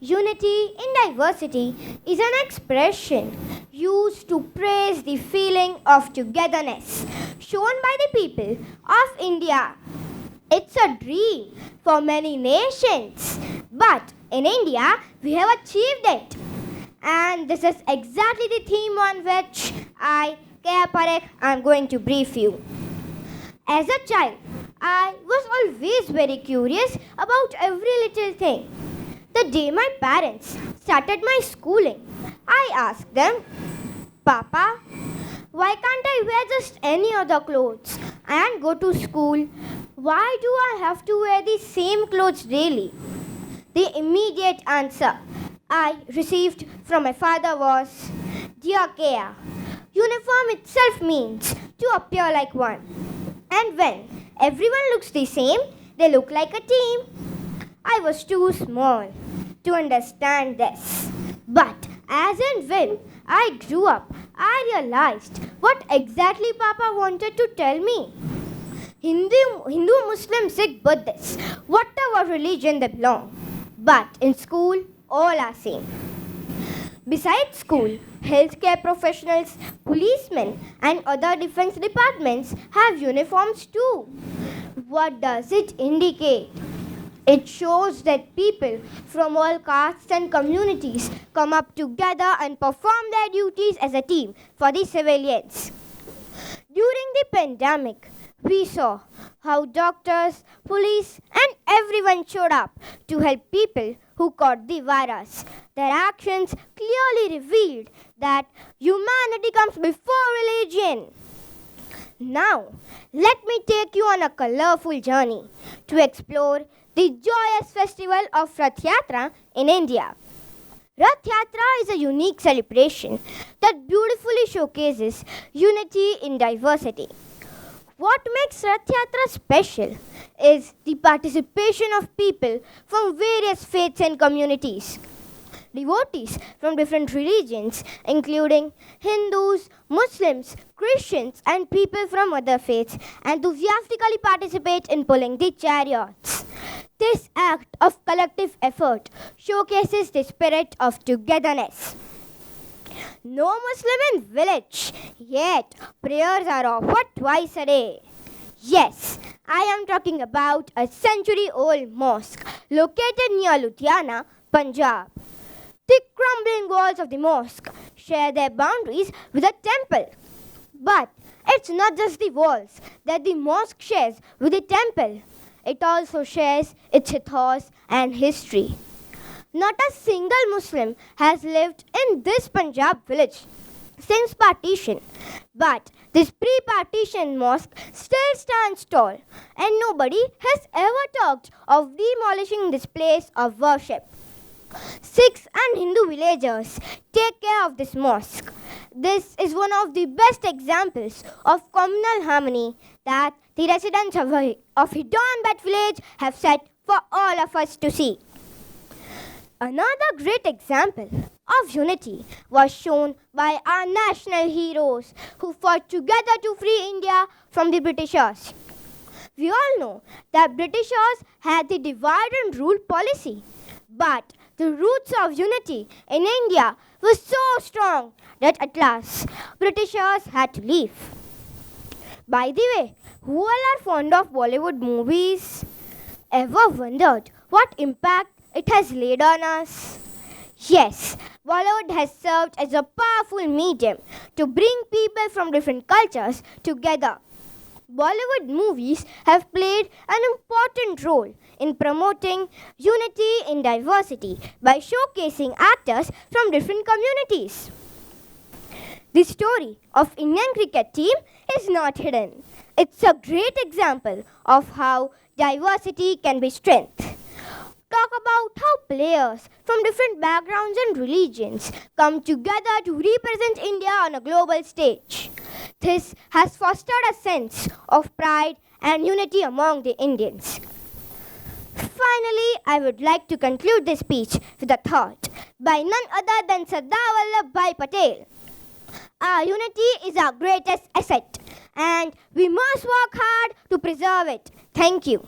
Unity in diversity is an expression used to praise the feeling of togetherness shown by the people of India. It's a dream for many nations, but in India we have achieved it. And this is exactly the theme on which I, Keya Parikh, am going to brief you. As a child, I was always very curious about every little thing. The day my parents started my schooling, I asked them, Papa, why can't I wear just any other clothes and go to school? Why do I have to wear the same clothes daily? The immediate answer I received from my father was, Dear Keya, uniform itself means to appear like one. And when everyone looks the same, they look like a team. I was too small to understand this. But as and when I grew up, I realized what exactly Papa wanted to tell me. Hindu, Muslim, Sikh, Buddhist, whatever religion they belong. But in school, all are same. Besides school, healthcare professionals, policemen, and other defense departments have uniforms too. What does it indicate? It shows that people from all castes and communities come up together and perform their duties as a team for the civilians. During the pandemic, we saw how doctors, police, and everyone showed up to help people who caught the virus. Their actions clearly revealed that humanity comes before religion. Now, let me take you on a colorful journey to explore the joyous festival of Rath Yatra in India. Rath Yatra is a unique celebration that beautifully showcases unity in diversity. What makes Rath Yatra special is the participation of people from various faiths and communities. Devotees from different religions, including Hindus, Muslims, Christians, and people from other faiths, enthusiastically participate in pulling the chariots. This act of collective effort showcases the spirit of togetherness. No Muslim in village, yet prayers are offered twice a day. Yes, I am talking about a century-old mosque located near Ludhiana, Punjab. The crumbling walls of the mosque share their boundaries with a temple. But it's not just the walls that the mosque shares with the temple. It also shares its ethos and history. Not a single Muslim has lived in this Punjab village since partition. But this pre-partition mosque still stands tall, and nobody has ever talked of demolishing this place of worship. Sikhs and Hindu villagers take care of this mosque. This is one of the best examples of communal harmony that the residents of Hidonbat village have set for all of us to see. Another great example of unity was shown by our national heroes who fought together to free India from the Britishers. We all know that Britishers had the divide and rule policy, but the roots of unity in India were so strong that at last Britishers had to leave. By the way, who all are fond of Bollywood movies? Ever wondered what impact it has laid on us? Yes, Bollywood has served as a powerful medium to bring people from different cultures together. Bollywood movies have played an important role in promoting unity in diversity by showcasing actors from different communities. The story of Indian cricket team is not hidden. It's a great example of how diversity can be strength. Talk about how players from different backgrounds and religions come together to represent India on a global stage. This has fostered a sense of pride and unity among the Indians. Finally, I would like to conclude this speech with a thought by none other than Sardar Vallabhbhai Patel. Our unity is our greatest asset, and we must work hard to preserve it. Thank you.